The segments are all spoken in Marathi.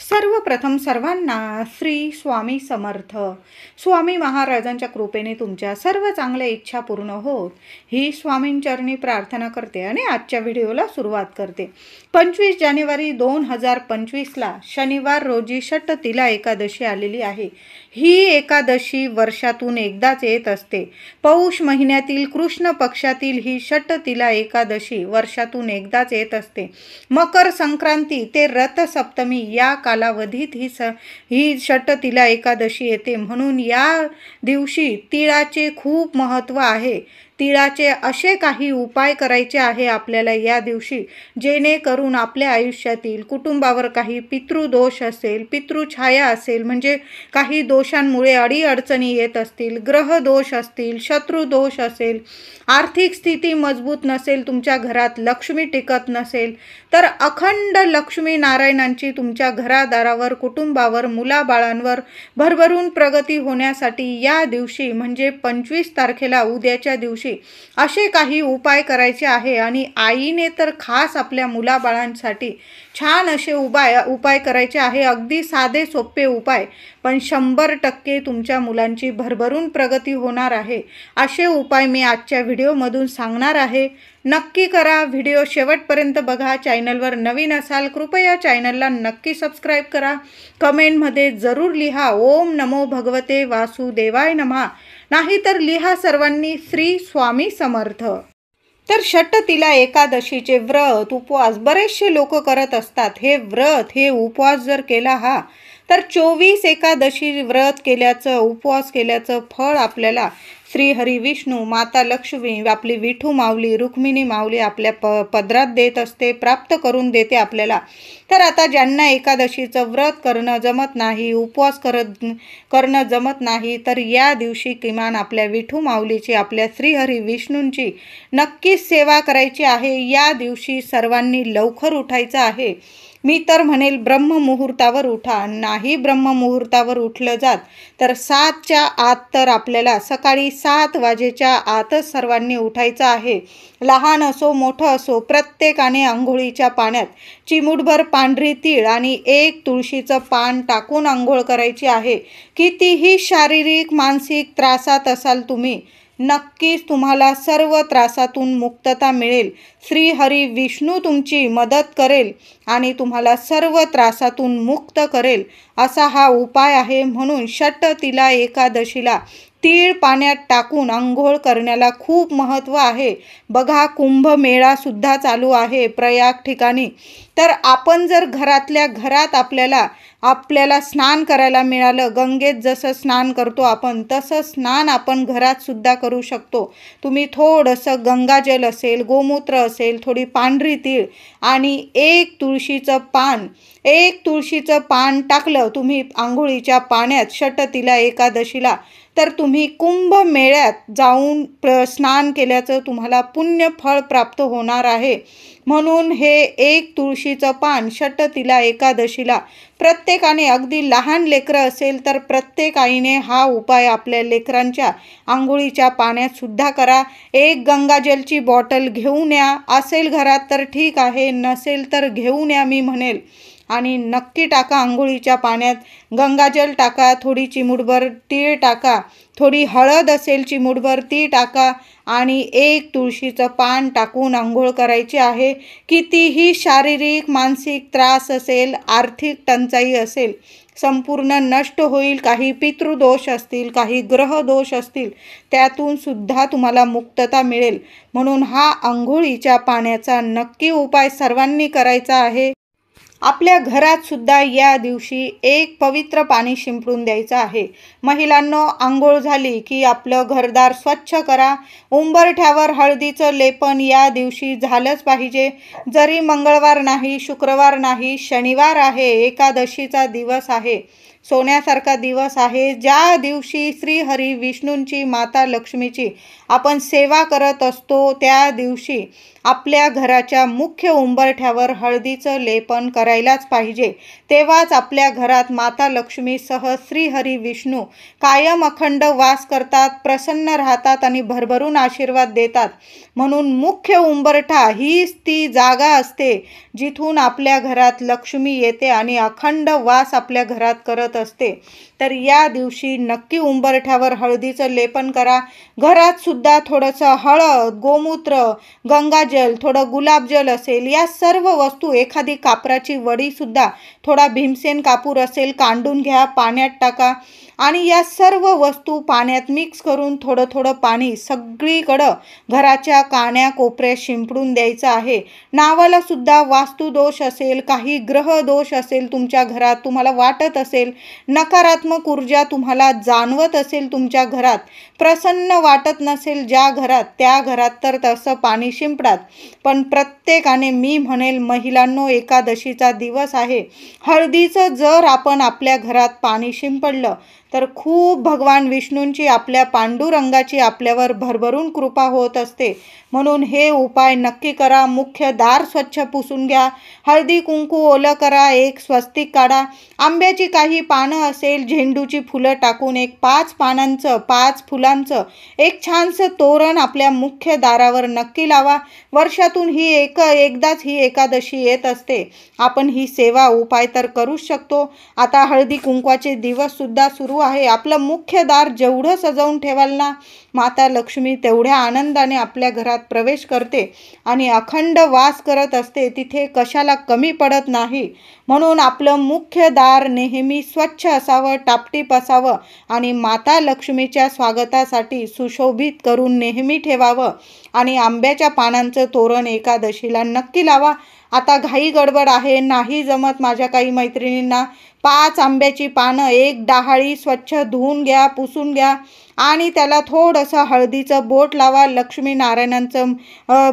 सर्वप्रथम सर्वांना श्री स्वामी समर्थ. स्वामी महाराजांच्या कृपेने तुमच्या सर्व चांगल्या इच्छा पूर्ण होत ही स्वामींचरणी प्रार्थना करते आणि आजच्या व्हिडिओला सुरुवात करते. 25 जानेवारी 2025ला शनिवार रोजी षटतिला एकादशी आलेली आहे. ही एकादशी वर्षातून एकदाच येत असते. पौष महिन्यातील कृष्ण पक्षातील ही षटतिला एकादशी वर्षातून एकदाच येत असते. मकर संक्रांती ते रथसप्तमी या कालावधीत ही षटतिला एकादशी येते. म्हणून या दिवशी तिळाचे खूप महत्त्व आहे. तिळाचे असे काही उपाय करायचे आहे आपल्याला या दिवशी, जेणेकरून आपल्या आयुष्यातील कुटुंबावर काही पितृदोष असेल, पितृछाया असेल, म्हणजे काही दोषांमुळे अडीअडचणी येत असतील, ग्रहदोष असतील, शत्रुदोष असेल, आर्थिक स्थिती मजबूत नसेल, तुमच्या घरात लक्ष्मी टिकत नसेल, तर अखंड लक्ष्मी नारायणांची तुमच्या घरादारावर, कुटुंबावर, मुलाबाळांवर भरभरून प्रगती होण्यासाठी या दिवशी म्हणजे 25 तारखेला उद्याच्या दिवशी असे काही उपाय करायचे आहे. आणि आईने तर खास आपल्या मुलाबाळांसाठी छान असे उपाय करायचे आहे. अगदी साधे सोपे उपाय, पण 100% तुमच्या मुलांची भरभरून प्रगती होणार आहे. असे उपाय मी आजच्या व्हिडिओमधून सांगणार आहे. नक्की करा, व्हिडिओ शेवटपर्यंत बघा. चॅनलवर नवीन असाल कृपया चॅनलला नक्की सबस्क्राईब करा. कमेंटमध्ये जरूर लिहा ओम नमो भगवते वासुदेवाय नमः, नाहीतर लिहा सर्वांनी श्री स्वामी समर्थ. तर षटतिला एकादशीचे व्रत उपवास बरेचसे लोक करत असतात. हे व्रत हे उपवास जर केला तर 24 एकादशी व्रत केल्याचं, उपवास केल्याचं फळ आपल्याला श्री हरी विष्णू, माता लक्ष्मी, आपली विठू माऊली, रुक्मिणी माऊली आपल्या पदरात देत असते, प्राप्त करून देते आपल्याला. तर आता ज्यांना एकादशीचं व्रत करणं जमत नाही, उपवास करणं जमत नाही, तर या दिवशी किमान आपल्या विठू माऊलीची, आपल्या श्री हरी विष्णूंची नक्कीच सेवा करायची आहे. या दिवशी सर्वांनी लवकर उठायचं आहे. मी तर म्हणेल ब्रह्ममुहूर्तावर उठा. नाही ब्रह्ममुहूर्तावर उठलं जात तर 7च्या आत, तर आपल्याला सकाळी 7 वाजेच्या आतच सर्वांनी उठायचं आहे. लहान असो मोठं असो, प्रत्येकाने आंघोळीच्या पाण्यात चिमूटभर पांढरी तीळ आणि 1 तुळशीचं पान टाकून आंघोळ करायची आहे. कितीही शारीरिक मानसिक त्रासात असाल तुम्ही, नक्कीच तुम्हाला सर्व त्रासातून मुक्तता मिळेल. श्री हरी विष्णू तुमची मदत करेल आणि तुम्हाला सर्व त्रासातून मुक्त करेल असा हा उपाय आहे. म्हणून षटतिला एकादशीला तीळ पाण्यात टाकून आंघोळ करण्याला खूप महत्त्व आहे. बघा, कुंभमेळा सुद्धा चालू आहे प्रयाग ठिकाणी. तर आपण जर घरातल्या घरात आपल्याला स्नान करायला मिळालं, गंगेत जसं स्नान करतो आपण तसं स्नान आपण घरात सुद्धा करू शकतो. तुम्ही थोडंसं गंगाजल असेल, गोमूत्र असेल, थोडी पांढरी तीळ आणि 1 तुळशीचं पान टाकलं तुम्ही आंघोळीच्या पाण्यात षटतिला एकादशीला, तर तुम्ही कुंभमेळ्यात जाऊन स्नान केल्याचं तुम्हाला पुण्य फळ प्राप्त होणार आहे. म्हणून हे 1 तुळशीचं पान षटतिला एकादशीला प्रत्येकाने, अगदी लहान लेकरं असेल तर प्रत्येक आईने हा उपाय आपल्या लेकरांच्या आंघोळीच्या पाण्यात सुद्धा करा. 1 गंगाजलची बॉटल घेऊन या. असेल घरात तर ठीक आहे, नसेल तर घेऊन या मी म्हणेल. आणि नक्की टाका आंघोळीच्या पाण्यात. गंगाजल टाका, थोडी चिमूटभर तीळ टाका, थोडी हळद असेल चिमूटभर ती टाका आणि 1 तुळशीचं पान टाकून आंघोळ करायची आहे. कितीही शारीरिक मानसिक त्रास असेल, आर्थिक टंचाई असेल, संपूर्ण नष्ट होईल. काही पितृदोष असतील, काही ग्रहदोष असतील, त्यातून सुद्धा तुम्हाला मुक्तता मिळेल. म्हणून हा आंघोळीच्या पाण्याचा नक्की उपाय सर्वांनी करायचा आहे. आपल्या घरात सुद्धा या दिवशी 1 पवित्र पाणी शिंपडून द्यायचं आहे. महिलांनो, आंघोळ झाली की आपलं घरदार स्वच्छ करा. उंबरठ्यावर हळदीचं लेपन या दिवशी झालंच पाहिजे. जरी मंगळवार नाही, शुक्रवार नाही, शनिवार आहे, एकादशीचा दिवस आहे, सोन्यासारखा दिवस आहे, ज्या दिवशी श्रीहरी विष्णूंची माता लक्ष्मीची आपण सेवा करत असतो. त्या दिवशी आपल्या घराच्या मुख्य उंबरठ्यावर हळदीचं लेपन करायलाच पाहिजे. तेव्हाच आपल्या घरात माता लक्ष्मीसह श्रीहरी विष्णू कायम अखंड वास करतात, प्रसन्न राहतात आणि भरभरून आशीर्वाद देतात. म्हणून मुख्य उंबरठा हीच ती जागा असते जिथून आपल्या घरात लक्ष्मी येते आणि अखंड वास आपल्या घरात करत असते. तर या दिवशी नक्की उंबरठ्यावर हळदीचं लेपन करा. घरात सुद्धा थोडंसं हळद, गोमूत्र, गंगाजल, थोडं गुलाबजल असेल, या सर्व वस्तू, एखादी कापराची वडीसुद्धा, थोडा भीमसेन कापूर असेल, कांडून घ्या, पाण्यात टाका आणि या सर्व वस्तू पाण्यात मिक्स करून थोडं थोडं पाणी सगळीकडं घराच्या कान्या कोपऱ्यात शिंपडून द्यायचं आहे. नावाला सुद्धा वास्तुदोष असेल, काही ग्रह दोष असेल तुमच्या घरात, तुम्हाला वाटत असेल, नकारात्मक ऊर्जा तुम्हाला जाणवत असेल, तुमच्या घरात प्रसन्न वाटत नसेल ज्या घरात, त्या घरात तर तसं पाणी शिंपडात. पण प्रत्येकाने, मी म्हणेल महिलांनो, एकादशीचा दिवस आहे, हळदीचं जर आपण आपल्या घरात पाणी शिंपडलं तर खूप भगवान विष्णूंची, आपल्या पांडुरंगाची आपल्यावर भरभरून कृपा होत असते. म्हणून हे उपाय नक्की करा. मुख्य दार स्वच्छ पुसून घ्या, हळदी कुंकू ओलं करा, एक स्वस्तिक काढा, आंब्याची काही पानं असेल, झेंडूची फुलं टाकून एक 5 पानांचं 5 फुलांचं एक छानसं तोरण आपल्या मुख्य दारावर नक्की लावा. वर्षातून एकदाच ही एकादशी येत असते. आपण ही सेवा उपाय तर करूच शकतो. आता हळदी कुंकवाचे दिवससुद्धा सुरू आहे. आपलं मुख्य दार जेवढं सजवून ठेवाल ना, माता लक्ष्मी तेवढ्या आनंदाने आपल्या घरात प्रवेश करते आणि अखंड वास करत असते. तिथे कशाला कमी पडत नाही. म्हणून आपलं मुख्य दार नेहमी स्वच्छ असावं, टापटीप असावं आणि माता लक्ष्मीच्या स्वागतासाठी सुशोभित करून नेहमी ठेवावं. आणि आंब्याच्या पानांचं तोरण एकादशीला नक्की लावा. आता घाई गडबड आहे, नाही जमत माझ्या काही मैत्रिणींना, 5 आंब्याची पानं, एक डहाळी स्वच्छ धुवून घ्या, पुसून घ्या आणि त्याला थोडंसं हळदीचं बोट लावा. लक्ष्मीनारायणांचं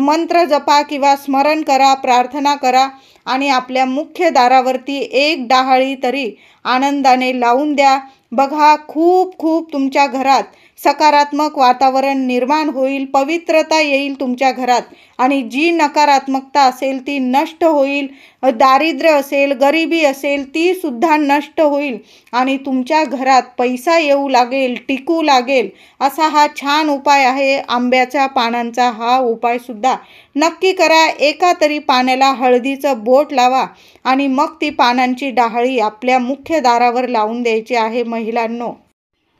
मंत्र जपा किंवा स्मरण करा, प्रार्थना करा आणि आपल्या मुख्य दारावरती एक डहाळी तरी आनंदाने लावून द्या. बघा, खूप खूप तुमच्या घरात सकारात्मक वातावरण निर्माण होईल, पवित्रता येईल तुमच्या घरात आणि जी नकारात्मकता असेल ती नष्ट होईल. दारिद्र्य असेल, गरिबी असेल, ती सुद्धा नष्ट होईल आणि तुमच्या घरात पैसा येऊ लागेल, टिकू लागेल. असा हा छान उपाय आहे. आंब्याच्या पानांचा हा उपाय सुद्धा नक्की करा. एका तरी पाण्याला हळदीचं बोट लावा आणि मग ती पानांची डहाळी आपल्या मुख्य दारावर लावून द्यायची आहे. महिलांनो,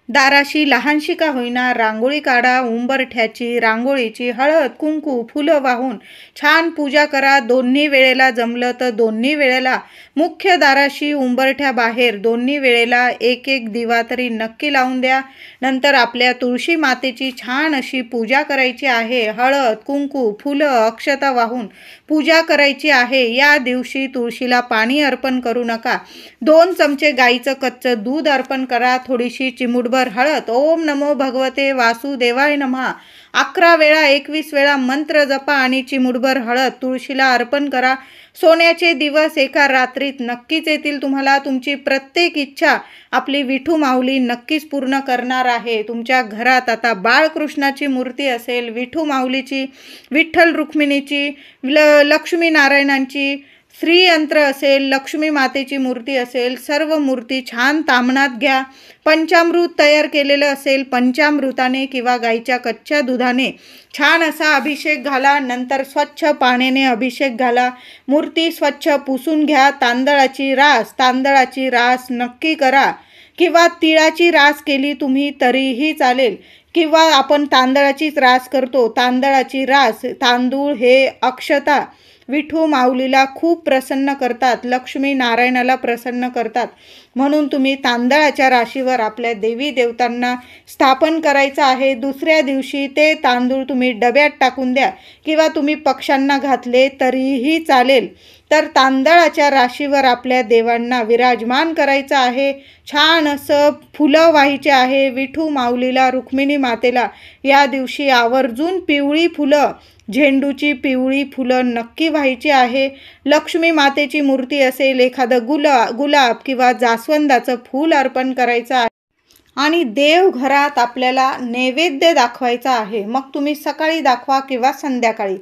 दाराशी लहानशी का होईना रांगोळी काढा. उंबरठ्याची, रांगोळीची, हळद कुंकू फुलं वाहून छान पूजा करा. दोन्ही वेळेला जमलं तर दोन्ही वेळेला मुख्य दाराशी, उंबरठ्याबाहेर दोन्ही वेळेला एक एक दिवा तरी नक्की लावून द्या. नंतर आपल्या तुळशी मातेची छान अशी पूजा करायची आहे. हळद कुंकू फुलं अक्षता वाहून पूजा करायची आहे. या दिवशी तुळशीला पाणी अर्पण करू नका. 2 चमचे गाईचं कच्चं दूध अर्पण करा. थोडीशी चिमूटभर हळद, ओम नमो भगवते वासुदेवाय नमः 11 वेळा 21 वेळा मंत्र जपा आणि चिमूटभर हळद तुळशीला अर्पण करा. सोन्याचे दिवस एका रात्रीत नक्कीच येतील तुम्हाला. तुमची प्रत्येक इच्छा आपली विठू माऊली नक्कीच पूर्ण करणार आहे. तुमच्या घरात आता बाळकृष्णाची मूर्ती असेल, विठू माऊलीची, विठ्ठल रुक्मिणीची, लक्ष्मीनारायणांची, श्रीयंत्र असेल, लक्ष्मी मातेची मूर्ती असेल, सर्व मूर्ती छान तामणात घ्या. पंचामृत तयार केलेलं असेल, पंचामृताने किंवा गाईच्या कच्च्या दुधाने छान असा अभिषेक घाला. नंतर स्वच्छ पाण्याने अभिषेक घाला. मूर्ती स्वच्छ पुसून घ्या. तांदळाची रास नक्की करा किंवा तिळाची रास केली तुम्ही तरीही चालेल किंवा आपण तांदळाचीच रास करतो. तांदळाची रास, तांदूळ हे अक्षता विठू माऊलीला खूप प्रसन्न करतात, लक्ष्मी नारायणाला प्रसन्न करतात. म्हणून तुम्ही तांदळाच्या राशीवर आपल्या देवी देवतांना स्थापन करायचं आहे. दुसऱ्या दिवशी ते तांदूळ तुम्ही डब्यात टाकून द्या किंवा तुम्ही पक्ष्यांना घातले तरीही चालेल. तर तांदळाच्या राशीवर आपल्या देवांना विराजमान करायचं आहे. छान असं फुलं व्हायचे आहे. विठू माऊलीला, रुक्मिणी मातेला या दिवशी आवर्जून पिवळी फुलं, झेंडूची पिवळी फुलं नक्की व्हायची आहे. लक्ष्मी मातेची मूर्ती असेल, एखादं गुलाब किंवा जास्वंदाचं फूल अर्पण करायचं आहे आणि देवघरात आपल्याला नैवेद्य दाखवायचा आहे. मग तुम्ही सकाळी दाखवा किंवा संध्याकाळी,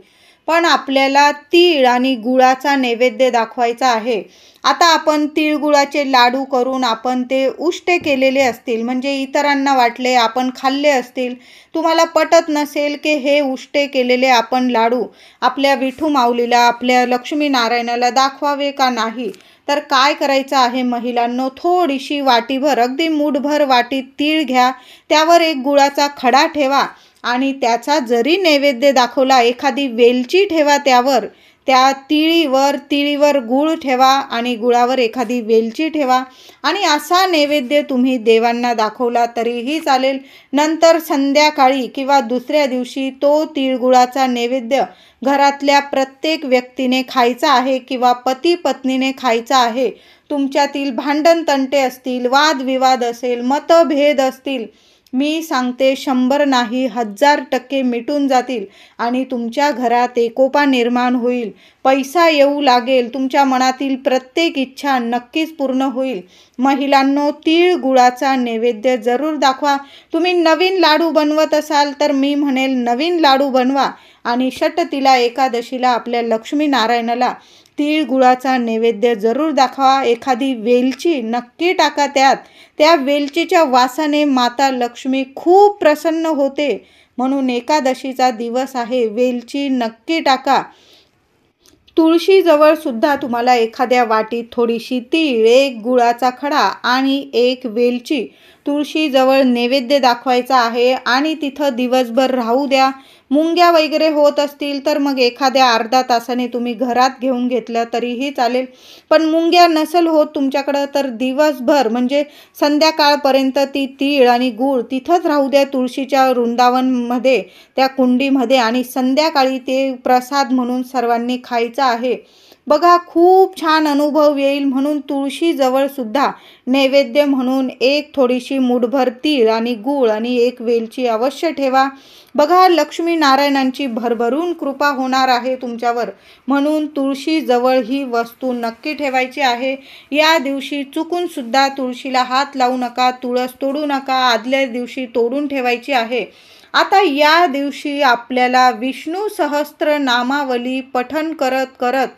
पण आपल्याला तीळ आणि गुळाचा नैवेद्य दाखवायचा आहे. आता आपण तिळगुळाचे लाडू करून आपण ते उष्टे केलेले असतील, म्हणजे इतरांना वाटले, आपण खाल्ले असतील. तुम्हाला पटत नसेल की हे उष्टे केलेले आपण लाडू आपल्या विठू माऊलीला, आपल्या लक्ष्मीनारायणाला दाखवावे का नाही, तर काय करायचं आहे महिलांनो, थोडीशी वाटीभर, अगदी मूठभर वाटीत तीळ घ्या. त्यावर एक गुळाचा खडा ठेवा आणि त्याचा जरी नैवेद्य दाखवला, एखादी वेलची ठेवा त्यावर, त्या तिळीवर गुळ ठेवा आणि गुळावर एखादी वेलची ठेवा आणि असा नैवेद्य तुम्ही देवांना दाखवला तरीही चालेल. नंतर संध्याकाळी किंवा दुसऱ्या दिवशी तो तिळगुळाचा नैवेद्य घरातल्या प्रत्येक व्यक्तीने खायचा आहे किंवा पती पत्नीने खायचा आहे. तुमच्यातील भांडण तंटे असतील, वादविवाद असेल, मतभेद असतील, मी सांगते 100 नाही 1000% मिटून जातील आणि तुमच्या घरात एकोपा निर्माण होईल. पैसा येऊ लागेल. तुमच्या मनातील प्रत्येक इच्छा नक्कीच पूर्ण होईल. महिलांनो, तीळ गुळाचा नैवेद्य जरूर दाखवा. तुम्ही नवीन लाडू बनवत असाल तर मी म्हणेल नवीन लाडू बनवा आणि षटतिला एकादशीला आपल्या लक्ष्मीनारायणाला तीळ गुळाचा नैवेद्य जरूर दाखवा. एखादी वेलची नक्की टाका त्यात. त्या वेलचीच्या वासाने माता लक्ष्मी खूप प्रसन्न होते. म्हणून एकादशीचा दिवस आहे, वेलची नक्की टाका. तुळशीजवळ सुद्धा तुम्हाला एखाद्या वाटीत थोडीशी तीळ, एक गुळाचा खडा आणि एक वेलची तुळशीजवळ नैवेद्य दाखवायचा आहे आणि तिथं दिवसभर राहू द्या. मुंग्या वगैरे होत असतील तर मग एखाद्या अर्धा तासाने तुम्ही घरात घेऊन घेतलं तरीही चालेल. पण मुंग्या नसेल होत तुमच्याकडं तर दिवसभर म्हणजे संध्याकाळपर्यंत ती तीळ आणि गूळ तिथंच राहू द्या तुळशीच्या वृंदावनमध्ये, त्या कुंडीमध्ये, आणि संध्याकाळी ते प्रसाद म्हणून सर्वांनी खायचं आहे. बघा, खूप छान अनुभव येईल. म्हणून तुळशीजवळ सुद्धा नैवेद्य म्हणून एक थोडीशी मूठभर तीळ आणि गूळ आणि एक वेलची अवश्य ठेवा. बघा, लक्ष्मी नारायणांची भरभरून कृपा होणार आहे तुमच्यावर. म्हणून तुळशीजवळ ही वस्तू नक्की ठेवायची आहे. या दिवशी चुकून सुद्धा तुळशीला हात लावू नका, तुळस तोडू नका. आदल्या दिवशी तोडून ठेवायची आहे. आता या दिवशी आपल्याला विष्णू सहस्त्र नामावली पठण करत करत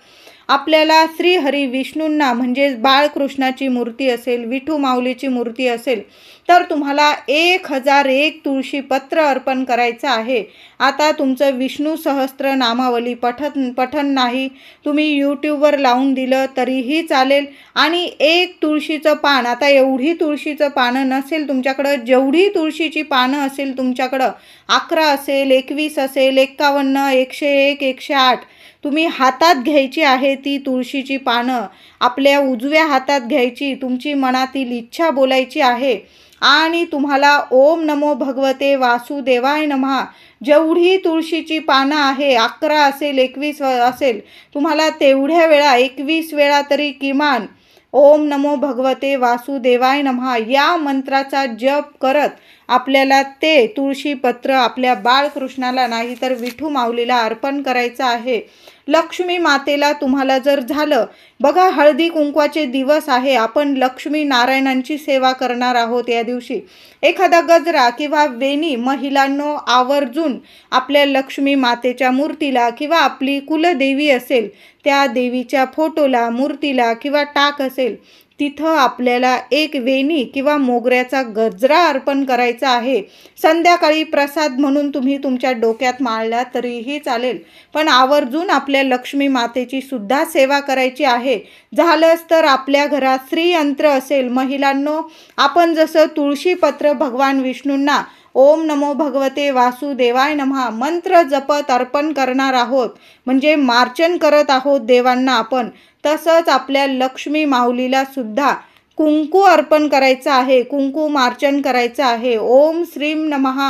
आपल्याला श्रीहरी विष्णूंना, म्हणजे बाळकृष्णाची मूर्ती असेल, विठू माऊलीची मूर्ती असेल तर तुम्हाला 1001 तुळशीपत्र अर्पण करायचं आहे. आता तुमचं विष्णू सहस्त्र नामावली पठण नाही, तुम्ही यूट्यूबवर लावून दिलं तरीही चालेल. आणि एक तुळशीचं पान, आता एवढी तुळशीचं पानं नसेल तुमच्याकडं, जेवढी तुळशीची पानं असेल तुमच्याकडं, 11 असेल, 21 असेल, 51, 101, 108, तुम्ही हातात घ्यायची आहे. ती तुळशीची पानं आपल्या उजव्या हातात घ्यायची, तुमची मनातील इच्छा बोलायची आहे आणि तुम्हाला ओम नमो भगवते वासुदेवाय नमः, जेवढी तुळशीची पानं आहे, 11 असेल, 21 असेल, तुम्हाला तेवढ्या वेळा 21 वेळा तरी किमान ओम नमो भगवते वासुदेवाय नमः या मंत्राचा जप करत आपल्याला ते तुळशीपत्र आपल्या बाळकृष्णाला नाही तर विठू माऊलीला अर्पण करायचं आहे. लक्ष्मी मातेला तुम्हाला जर झालं, बघा, हळदी कुंकवाचे दिवस आहे, आपण लक्ष्मी नारायणांची सेवा करणार आहोत. या दिवशी एखादा गजरा किंवा वेणी महिलांनो आवर्जून आपल्या लक्ष्मी मातेच्या मूर्तीला किंवा आपली कुलदेवी असेल त्या देवीच्या फोटोला, मूर्तीला किंवा टाक असेल तिथं आपल्याला एक वेणी किंवा मोगऱ्याचा गजरा अर्पण करायचा आहे. संध्याकाळी प्रसाद म्हणून तुम्ही तुमच्या डोक्यात माळला तरीही चालेल, पण आवर्जून आपल्या लक्ष्मी मातेची सुद्धा सेवा करायची आहे. झालंच तर आपल्या घरात श्रीयंत्र असेल महिलांनो, आपण जसं तुळशीपत्र भगवान विष्णूंना ओम नमो भगवते वासुदेवाय नमः मंत्र जपत अर्पण करणार आहोत, म्हणजे मार्चन करत आहोत देवांना आपण, तसंच आपल्या लक्ष्मी माऊलीला सुद्धा कुंकू अर्पण करायचं आहे, कुंकू मार्चन करायचं आहे. ओम श्रीम नमः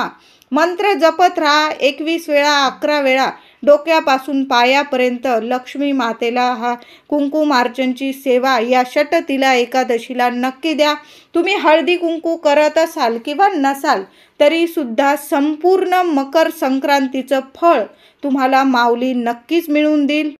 मंत्र जपत राहा 21 वेळा, 11 वेळा. डोक्यापासून पायापर्यंत लक्ष्मी मातेला हा कुंकुमार्चनची सेवा या षटतिला एकादशीला नक्की द्या. तुम्ही हळदी कुंकू करत असाल किंवा नसाल तरी सुद्धा संपूर्ण मकर संक्रांतीचं फळ तुम्हाला माऊली नक्कीच मिळवून देईल.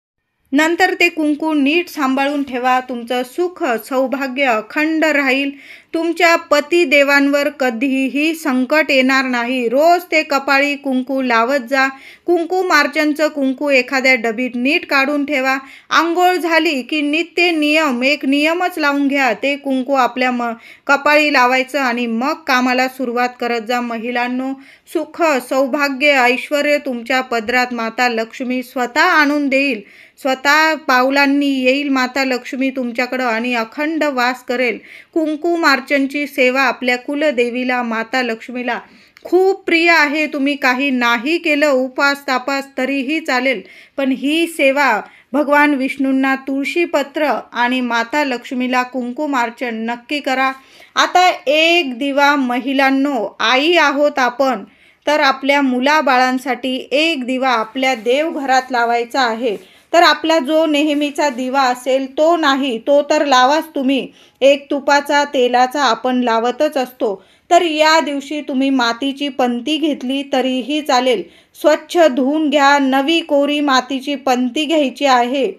नंतर ते कुंकू नीट सांभाळून ठेवा. तुमचं सुख सौभाग्य अखंड राहील. तुमच्या पतिदेवांवर कधीही संकट येणार नाही. रोज ते कपाळी कुंकू लावत जा. कुंकुमार्चनचं कुंकू एखाद्या डबीत नीट काढून ठेवा. आंघोळ झाली की नित्य नियम एक नियमच लावून घ्या. ते कुंकू आपल्या कपाळी लावायचं आणि मग कामाला सुरुवात करत जा. महिलांनो, सुख सौभाग्य ऐश्वर्य तुमच्या पदरात माता लक्ष्मी स्वतः आणून देईल. स्वतः पावलांनी येईल माता लक्ष्मी तुमच्याकडं आणि अखंड वास करेल. कुंकुमार्चनची सेवा आपल्या कुलदेवीला माता लक्ष्मीला खूप प्रिय आहे. तुम्ही काही नाही केलं उपास तापास तरीही चालेल, पण ही सेवा भगवान विष्णूंना तुळशीपत्र आणि माता लक्ष्मीला कुंकुमार्चन नक्की करा. आता एक दिवा महिलांनो, आई आहोत आपण, तर आपल्या मुलाबाळांसाठी एक दिवा आपल्या देवघरात लावायचा आहे. तर आपला जो नेहमीचा दिवा असेल तो नाही, तो तर लावाच तुम्ही. एक तुपाचा तेलाचा आपण लावतच असतो. तर या दिवशी तुम्ही मातीची पंती घेतली तरीही चालेल. स्वच्छ धुवून घ्या. नवी कोरी मातीची पंती घ्यायची आहे.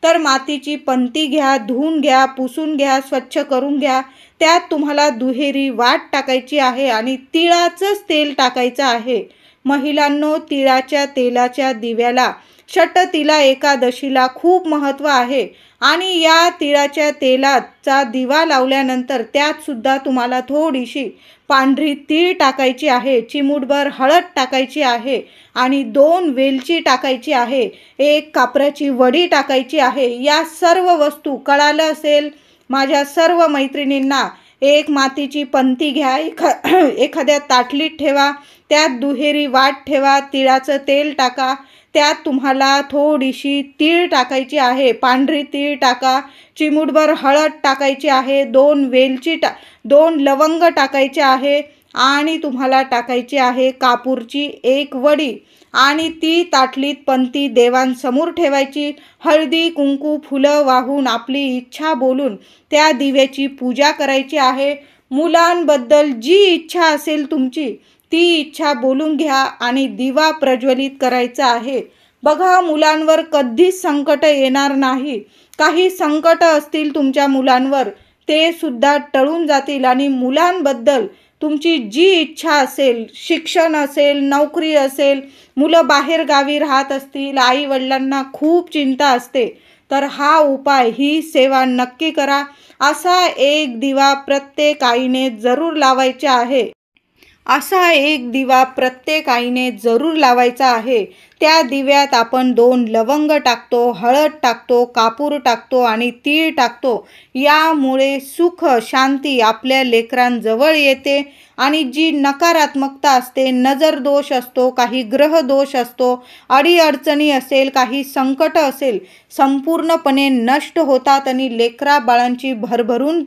तर मातीची पंती घ्या, धुवून घ्या, पुसून घ्या, स्वच्छ करून घ्या. त्यात तुम्हाला दुहेरी वाट टाकायची आहे आणि तिळाचंच तेल टाकायचं आहे. महिलांनो, तिळाच्या तेलाच्या दिव्याला षटतिला एकादशीला खूप महत्त्व आहे आणि या तिळाच्या तेलाचा दिवा लावल्यानंतर त्यात सुद्धा तुम्हाला थोडीशी पांढरी तीळ टाकायची आहे. चिमूटभर हळद टाकायची आहे आणि 2 वेलची टाकायची आहे. 1 कापराची वडी टाकायची आहे. या सर्व वस्तू, कळालं असेल माझ्या सर्व मैत्रिणींना, एक मातीची पंती घ्या, एखाद्या ताटलीत ठेवा, त्यात दुहेरी वाट ठेवा, तिळाचं तेल टाका, त्यात तुम्हाला थोडीशी तीळ टाकायची आहे, पांढरी तीळ टाका, चिमूटभर हळद टाकायची आहे, 2 वेलची 2 लवंग टाकायचे आहे आणि तुम्हाला टाकायची आहे कापूरची 1 वडी आणि ती ताटलीत पंती देवांसमोर ठेवायची. हळदी कुंकू फुलं वाहून आपली इच्छा बोलून त्या दिव्याची पूजा करायची आहे. मुलांबद्दल जी इच्छा असेल तुमची ती इच्छा बोलून घ्या आणि दिवा प्रज्वलित करायचा आहे. बघा, मुलांवर कधीच संकट येणार नाही. काही संकट असतील तुमच्या मुलांवर ते सुद्धा टळून जातील आणि मुलांबद्दल तुमची जी इच्छा असेल, शिक्षण असेल, नोकरी असेल, मुलं बाहेर गावी राहत असतील, आई वडिलांना खूप चिंता असते, तर हा उपाय, ही सेवा नक्की करा. असा एक दिवा प्रत्येक आईने जरूर लावायचा आहे. असा एक दिवा प्रत्येक आईने जरूर लावायचा आहे. त्या दिव्यात आपण 2 लवंग टाकतो, हळद टाकतो, कापूर टाकतो आणि तीळ टाकतो. यामुळे सुख शांती आपल्या लेकरांजवळ येते आणि जी नकारात्मकता असते, नजर दोष असतो, काही ग्रह दोष असतो, अडीअडचणी असेल, काही संकट असेल, संपूर्णपणे नष्ट होतात आणि लेकरा बाळांची भरभरून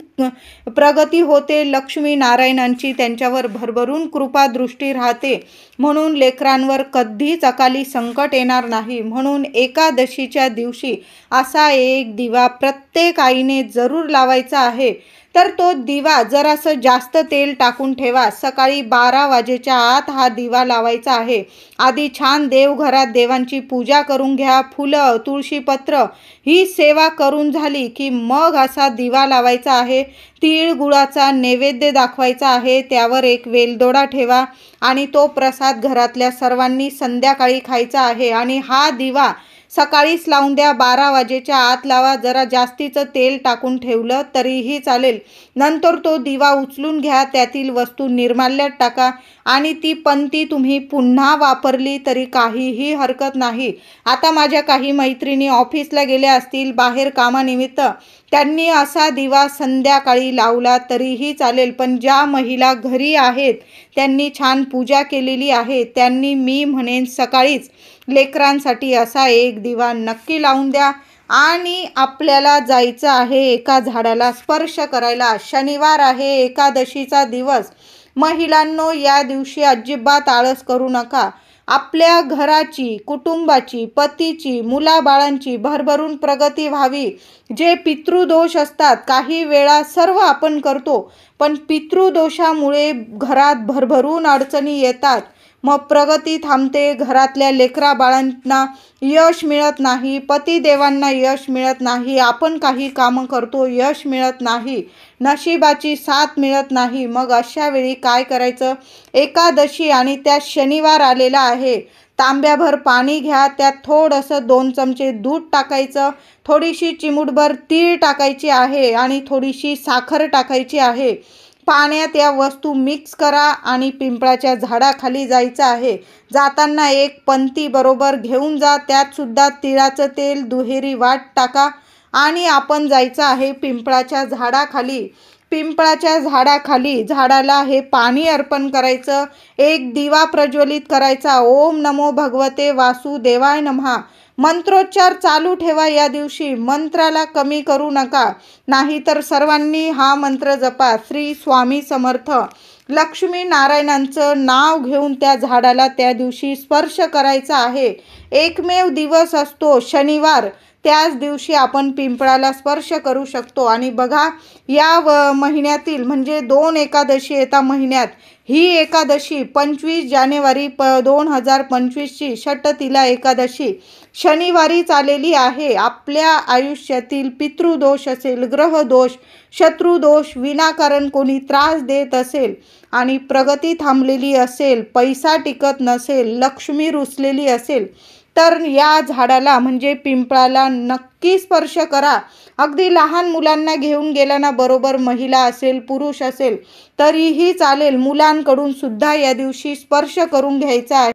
प्रगती होते. लक्ष्मी नारायणांची त्यांच्यावर भरभरून कृपा दृष्टी राहते. म्हणून लेकरांवर कधीच अकाली संकट येणार नाही. म्हणून एकादशीच्या दिवशी असा एक दिवा प्रत्येक आईने जरूर लावायचा आहे. तर तो दिवा जरासं जास्त तेल टाकून ठेवा. सकाळी 12 वाजेच्या आत हा दिवा लावायचा आहे. आधी छान देवघरात देवांची पूजा करून घ्या. फुलं, तुळशीपत्र ही सेवा करून झाली की मग असा दिवा लावायचा आहे. तीळ गुळाचा नैवेद्य दाखवायचा आहे. त्यावर 1 वेलदोडा ठेवा आणि तो प्रसाद घरातल्या सर्वांनी संध्याकाळी खायचा आहे. आणि हा दिवा सकाळीच लावून द्या. 12 वाजेच्या आत लावा. जरा जास्तीचं तेल टाकून ठेवलं तरीही चालेल. नंतर तो दिवा उचलून घ्या. त्यातील वस्तू निर्माल्यात टाका आणि ती पंती तुम्ही पुन्हा वापरली तरी काहीही हरकत नाही. आता माझ्या काही मैत्रिणी ऑफिसला गेल्या असतील, बाहेर कामानिमित्त, त्यांनी असा दिवा संध्याकाळी लावला तरीही चालेल. पण ज्या महिला घरी आहेत, त्यांनी छान पूजा केलेली आहे, त्यांनी मी म्हणेन सकाळीच लेकरांसाठी असा एक दिवा नक्की लावून द्या. आणि आपल्याला जायचं आहे एका झाडाला स्पर्श करायला. शनिवार आहे, एकादशीचा दिवस. महिलांनो, या दिवशी अजिबात आळस करू नका. आपल्या घराची, कुटुंबाची, पतीची, मुलाबाळांची भरभरून प्रगती व्हावी. जे पितृदोष असतात काही वेळा सर्व आपण करतो, पण पितृदोषामुळे घरात भरभरून अडचणी येतात. मग प्रगती थांबते, घरातल्या लेकरा बाळांना यश मिळत नाही, पतिदेवांना यश मिळत नाही, आपण काही कामं करतो यश मिळत नाही, नशिबाची साथ मिळत नाही. मग अशा वेळी काय करायचं? एकादशी आणि त्यात शनिवार आलेला आहे. तांब्याभर पाणी घ्या, त्यात थोडंसं 2 चमचे दूध टाकायचं, थोडीशी चिमूटभर तीळ टाकायची आहे आणि थोडीशी साखर टाकायची आहे. पाण्यात या वस्तू मिक्स करा आणि पिंपळाच्या झाडाखाली जायचं आहे. जाताना एक पंती बरोबर घेऊन जा, त्यात सुद्धा तिळाचं तेल, दुहेरी वाट टाका आणि आपण जायचं आहे पिंपळाच्या झाडाखाली. पिंपळाच्या झाडाखाली झाडाला हे पाणी अर्पण करायचं, एक दिवा प्रज्वलित करायचा. ओम नमो भगवते वासुदेवाय नमः मंत्रोच्चार चालू ठेवा. या दिवशी मंत्राला कमी करू नका, नाहीतर सर्वांनी हा मंत्र जपा. श्री स्वामी समर्थ. लक्ष्मी नारायणांचं नाव घेऊन त्या झाडाला त्या दिवशी स्पर्श करायचा आहे. एकमेव दिवस असतो शनिवार, त्याच दिवशी आपण पिंपळाला स्पर्श करू शकतो. आणि बघा, या महिन्यातील म्हणजे 2 एकादशी येता महिन्यात, ही एकादशी 25 जानेवारी 2025ची षटतिला एकादशी शनिवारी चालेली आहे. आपल्या आयुष्यातील पितृदोष असेल, ग्रहदोष, शत्रुदोष, विनाकारण कोणी त्रास देत असेल आणि प्रगती थांबलेली असेल, पैसा टिकत नसेल, लक्ष्मी रुसलेली असेल, तर या झाडाला म्हणजे पिंपळाला नक्की स्पर्श करा. अगदी लहान मुलांना घेऊन गेला ना, बरोबर महिला असेल, पुरुष असेल तरीही चालेल, मुलांकडून सुद्धा या दिवशी स्पर्श करून घ्यायचा आहे.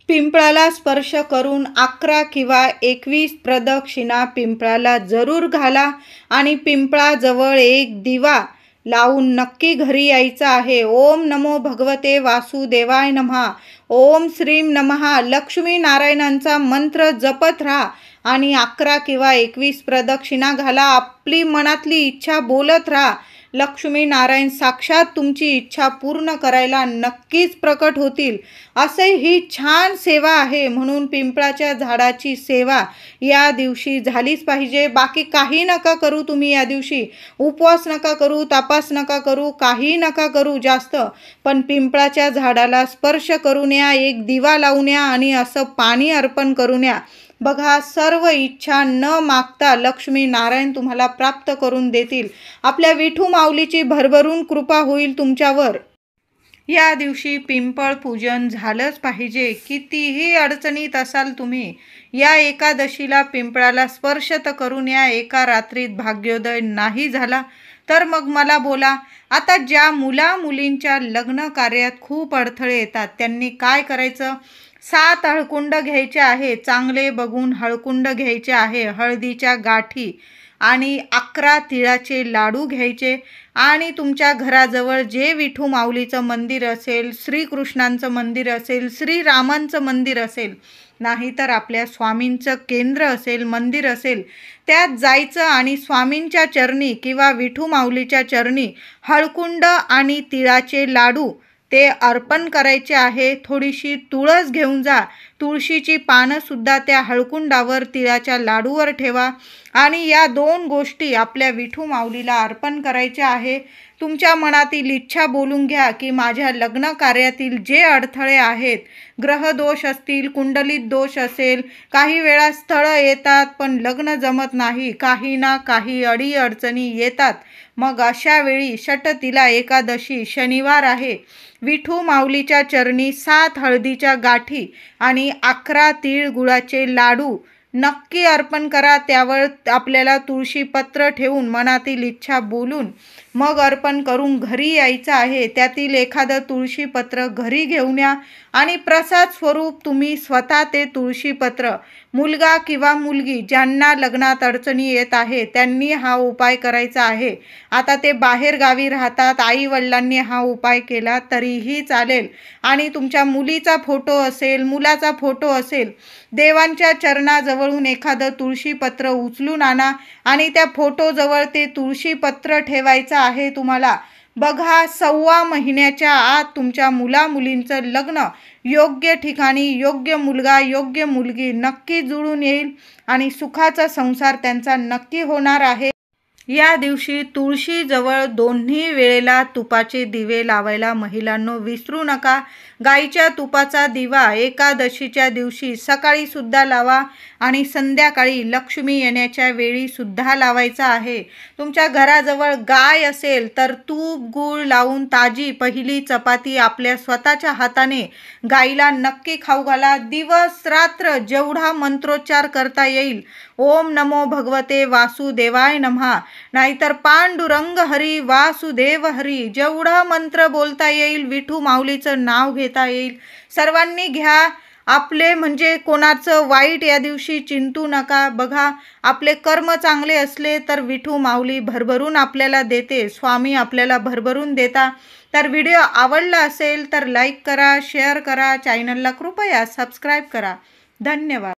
पिंपळाला स्पर्श करून 11 किंवा 21 प्रदक्षिणा पिंपळाला जरूर घाला आणि पिंपळाजवळ एक दिवा लावून नक्की घरी यायचं आहे. ओम नमो भगवते वासुदेवाय नमः. ओम श्रीम नमः. लक्ष्मी नारायणांचा मंत्र जपत राहा आणि 11 किंवा 21 प्रदक्षिणा घाला. आपली मनातली इच्छा बोलत राहा. लक्ष्मी नारायण साक्षात तुमची इच्छा पूर्ण करायला नक्कीच प्रकट होतील. असे ही छान सेवा आहे, म्हणून पिंपळाच्या झाडाची सेवा या दिवशी झालीच पाहिजे. बाकी काही नका करू तुम्ही या दिवशी, उपवास नका करू, तापास नका करू, काही नका करू जास्त, पण पिंपळाच्या झाडाला स्पर्श करून या, एक दिवा लावून या आणि असं पाणी अर्पण करून या. बघा, सर्व इच्छा न मागता लक्ष्मी नारायण तुम्हाला प्राप्त करून देतील. आपल्या विठू माऊलीची भरभरून कृपा होईल तुमच्यावर. या दिवशी पिंपळ पूजन झालंच पाहिजे. कितीही अडचणीत असाल तुम्ही, या एकादशीला पिंपळाला स्पर्श तर करून या. एका रात्रीत भाग्योदय नाही झाला तर मग मला बोला. आता ज्या मुलींच्या लग्न कार्यात खूप अडथळे येतात त्यांनी काय करायचं? 7 हळकुंड घ्यायचे आहे, चांगले बघून हळकुंड घ्यायचे आहे, हळदीच्या गाठी आणि 11 तिळाचे लाडू घ्यायचे आणि तुमच्या घराजवळ जे विठू माऊलीचं मंदिर असेल, श्रीकृष्णांचं मंदिर असेल, श्रीरामांचं मंदिर असेल, नाहीतर आपल्या स्वामींचं केंद्र असेल, मंदिर असेल, त्यात जायचं आणि स्वामींच्या चरणी किंवा विठू माऊलीच्या चरणी हळकुंड आणि तिळाचे लाडू ते अर्पण करायचे आहे. थोडीशी तुळस घेऊन जा, तुळशीची पानंसुद्धा त्या हळकुंडावर, तिळाच्या लाडूवर ठेवा आणि या 2 गोष्टी आपल्या विठू माऊलीला अर्पण करायच्या आहे. तुमच्या मनातील इच्छा बोलून घ्या की माझ्या लग्न कार्यातील जे अडथळे आहेत, ग्रहदोष असतील, कुंडलीत दोष असेल, काही वेळा स्थळं येतात पण लग्न जमत नाही, काही ना काही अडीअडचणी येतात. मग अशा वेळी षटतिला एकादशी शनिवार आहे, विठू माऊलीच्या चरणी 7 हळदीच्या गाठी आणि 11 तीळ गुळाचे लाडू नक्की अर्पण करा. त्यावर आपल्याला तुळशीपत्र ठेवून मनातील इच्छा बोलून मग अर्पण करून घरी यायचं आहे. त्यातील एखादं तुळशीपत्र घरी घेऊन या आणि प्रसाद स्वरूप तुम्ही स्वतः ते तुळशीपत्र, मुलगा किंवा मुलगी ज्यांना लग्नात अडचणी येत आहे त्यांनी हा उपाय करायचा आहे. आता ते बाहेर गावी राहतात, आई वडिलांनी हा उपाय केला तरीही चालेल. आणि तुमच्या मुलीचा फोटो असेल, मुलाचा फोटो असेल, देवांच्या चरणाजवळून एखादं तुळशीपत्र उचलून आणा आणि त्या फोटोजवळ ते तुळशीपत्र ठेवायचं आहे तुम्हाला. बघा 6 महिन्याच्या आत तुमच्या मुलामुलींचं लग्न योग्य ठिकाणी, योग्य मुलगा योग्य मुलगी नक्की जुळून येईल आणि सुखाचा संसार त्यांचा नक्की होणार आहे. या दिवशी तुळशीजवळ दोन्ही वेळेला तुपाचे दिवे लावायला महिलांनो विसरू नका. गाईच्या तुपाचा दिवा एकादशीच्या दिवशी सकाळी सुद्धा लावा आणि संध्याकाळी लक्ष्मी येण्याच्या वेळी सुद्धा लावायचा आहे. तुमच्या घराजवळ गाय असेल तर तूप गूळ लावून ताजी पहिली चपाती आपल्या स्वतःच्या हाताने गाईला नक्की खाऊ घाला. दिवस रात्र जेवढा मंत्रोच्चार करता येईल, ओम नमो भगवते वासुदेवाय नमः, नाहीतर पांडुरंग हरी वासुदेव हरी, जेवढा मंत्र बोलता येईल, विठू माऊलीचं नाव घेता येईल, सर्वांनी घ्या. आपले म्हणजे कोणाचं वाईट या दिवशी चिंतू नका. बघा, आपले कर्म चांगले असले तर विठू माऊली भरभरून आपल्याला देते, स्वामी आपल्याला भरभरून देता. तर व्हिडिओ आवडला असेल तर लाईक करा, शेअर करा, चॅनलला कृपया सबस्क्राईब करा. धन्यवाद.